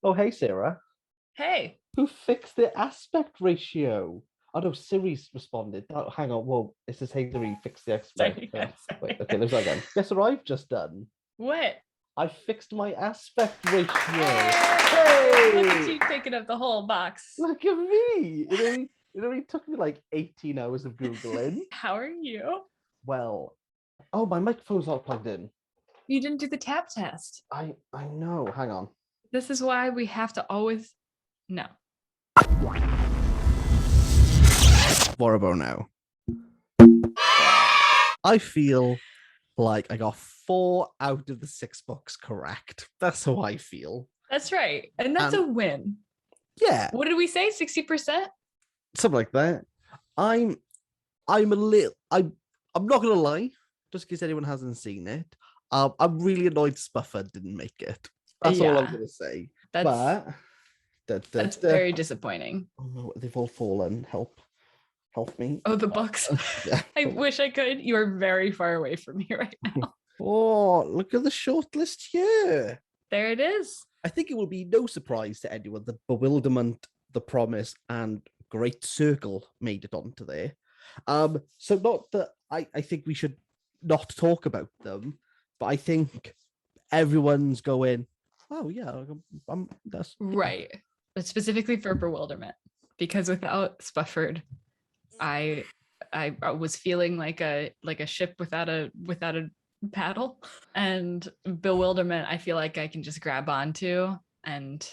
Oh, hey, Sarah. Hey. Who fixed the aspect ratio? Oh, no, Siri's responded. Oh, hang on. Whoa, it says, hey, Siri, fix the aspect. Wait, okay, let's try again. Guess what I've just done? What? I fixed my aspect ratio. Hey! Look at Hey! you picking up the whole box. Look at me. It only took me like 18 hours of Googling. How are you? Well, oh, my microphone's not plugged in. You didn't do the tap test. I know. Hang on. This is why we have to always... No. What about now? I feel like I got 4 out of the 6 books correct. That's how I feel. That's right. And that's a win. Yeah. What did we say? 60%? Something like that. I'm not gonna lie, just in case anyone hasn't seen it. I'm really annoyed Spufford didn't make it. That's all I'm gonna say. That's very disappointing. Oh no, they've all fallen. Help me. Oh, the books. Yeah. I wish I could. You are very far away from me right now. Oh, look at the shortlist here. There it is. I think it will be no surprise to anyone that Bewilderment, The Promise, and Great Circle made it onto there. So not that I think we should not talk about them, but I think everyone's going, oh yeah, that's right. But specifically for Bewilderment, because without Spufford, I was feeling like a ship without a paddle, and Bewilderment I feel like I can just grab onto and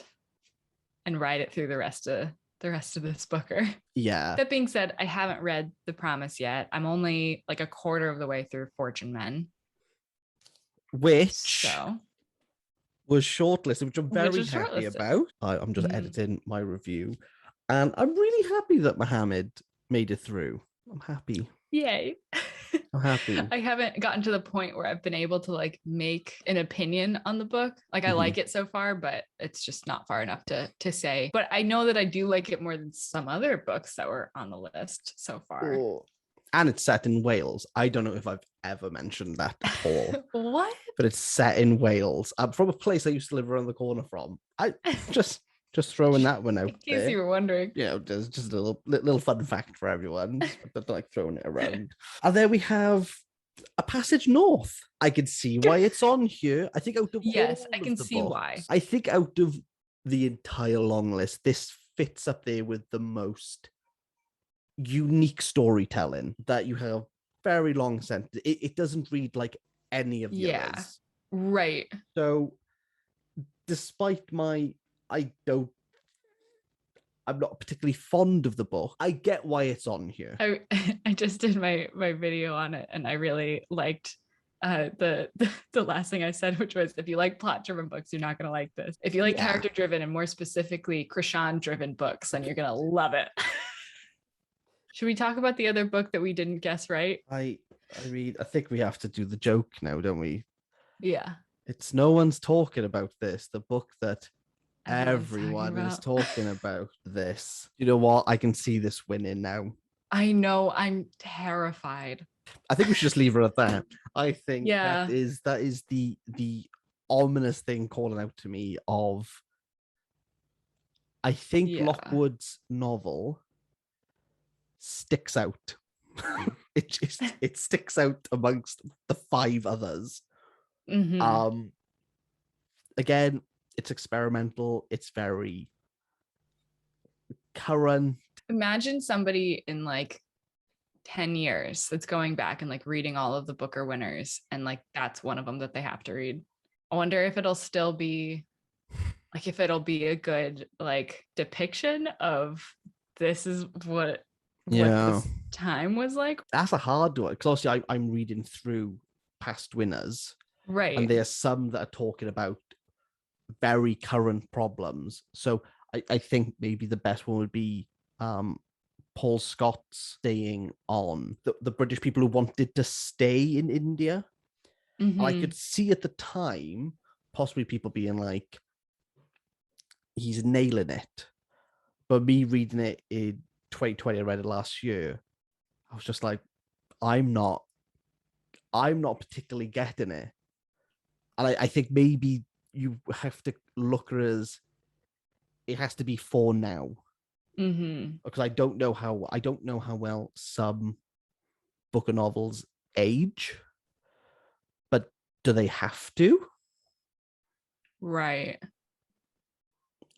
ride it through the rest of this booker. Yeah. That being said, I haven't read The Promise yet. I'm only like a quarter of the way through Fortune Men, which was shortlisted, which I'm very happy about. I'm just editing my review, and I'm really happy that Mohamed made it through. I'm happy. Yay. I'm happy. I haven't gotten to the point where I've been able to like make an opinion on the book. Like I like it so far, but it's just not far enough to say. But I know that I do like it more than some other books that were on the list so far. Oh. And it's set in Wales. I don't know if I've ever mentioned that before. What? But it's set in Wales. I'm from a place I used to live around the corner from. I just throwing that one out there. In case you were wondering. You know, there's just a little fun fact for everyone. But like throwing it around. And there we have A Passage North. I can see why it's on here. I think out of I can see books, why. I think out of the entire long list, this fits up there with the most unique storytelling, that you have very long sentence. It doesn't read like any of the others. Right. So despite I'm not particularly fond of the book, I get why it's on here. I just did my video on it, and I really liked the last thing I said, which was, if you like plot-driven books, you're not going to like this. If you like character-driven, and more specifically Krishan-driven books, then you're going to love it. Should we talk about the other book that we didn't guess right? I think we have to do the joke now, don't we? Yeah. It's No One's Talking About This, the book that everyone is talking about this. You know what? I can see this winning now. I know. I'm terrified. I think we should just leave it at that. I think that is the ominous thing calling out to me of, I think Lockwood's novel sticks out. It sticks out amongst the 5 others. Again, it's experimental. It's very current. Imagine somebody in like 10 years that's going back and like reading all of the Booker winners, and like that's one of them that they have to read. I wonder if it'll still be like, if it'll be a good like depiction of this is what this time was like. That's a hard one, because obviously I'm reading through past winners, right? And there's some that are talking about very current problems. So I think maybe the best one would be Paul Scott's staying on, the British people who wanted to stay in India. I could see at the time possibly people being like, he's nailing it. But me reading it in 2020, I read it last year, I was just like, I'm not particularly getting it. And I think maybe you have to look at it as it has to be for now. Mm-hmm. Because I don't know how well some book and novels age, but do they have to? Right.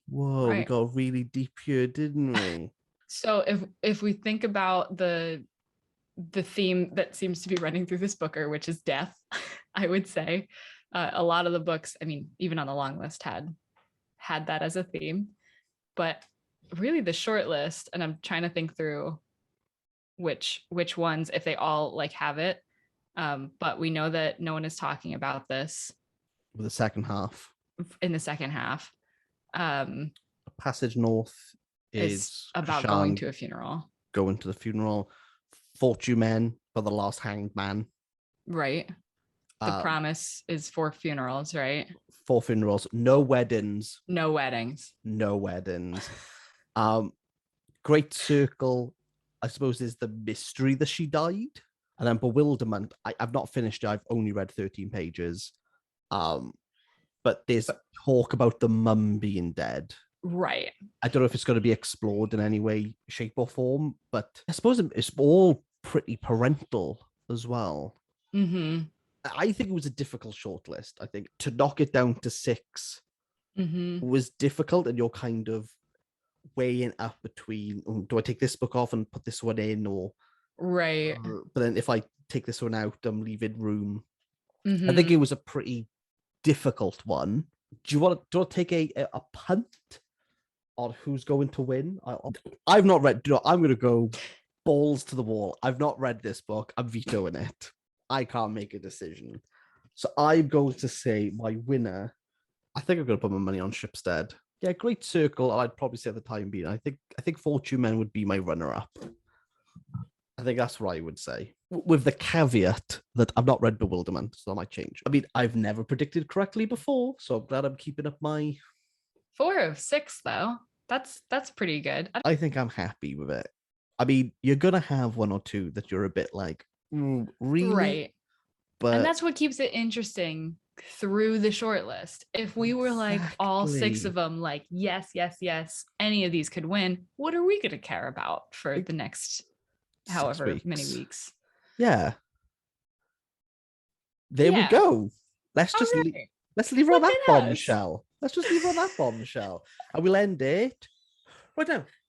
Whoa, we Right. got really deep here, didn't we? So if we think about the theme that seems to be running through this booker, which is death, I would say a lot of the books, I mean, even on the long list had that as a theme, but really the short list, and I'm trying to think through which ones, if they all like have it, but we know that no one is talking about this With the second half. in the second half. Passage North Is is about Krishan going to a funeral. going to the funeral. Fortune Men for the last hanged man. Right. The promise is 4 funerals, right? 4 funerals, no weddings. No weddings. No weddings. Great Circle, I suppose, is the mystery that she died. And then Bewilderment, I've not finished it. I've only read 13 pages. But there's talk about the mum being dead. Right. I don't know if it's going to be explored in any way, shape, or form, but I suppose it's all pretty parental as well. Mm-hmm. I think it was a difficult shortlist. I think to knock it down to 6 was difficult, and you're kind of weighing up between, do I take this book off and put this one in, or right? But then if I take this one out, I'm leaving room. I think it was a pretty difficult one. Do you want to take a punt on who's going to win? I've not read. I'm going to go balls to the wall. I've not read this book. I'm vetoing it. I can't make a decision. So I'm going to say my winner. I think I'm going to put my money on Shipstead. Yeah, Great Circle. I'd probably say at the time being. I think Fortune Men would be my runner-up. I think that's what I would say. With the caveat that I've not read Bewilderment, so that might change. I mean, I've never predicted correctly before, so I'm glad I'm keeping up my 4 of 6, though. That's pretty good. I think I'm happy with it. I mean, you're gonna have one or two that you're a bit like, really? Right. But and that's what keeps it interesting through the short list. If we were like all 6 of them, like, yes, any of these could win, what are we going to care about for the next however many weeks? Yeah. There we go. Let's just leave her on that bombshell. Let's just leave her on that bombshell. And we'll end it right now.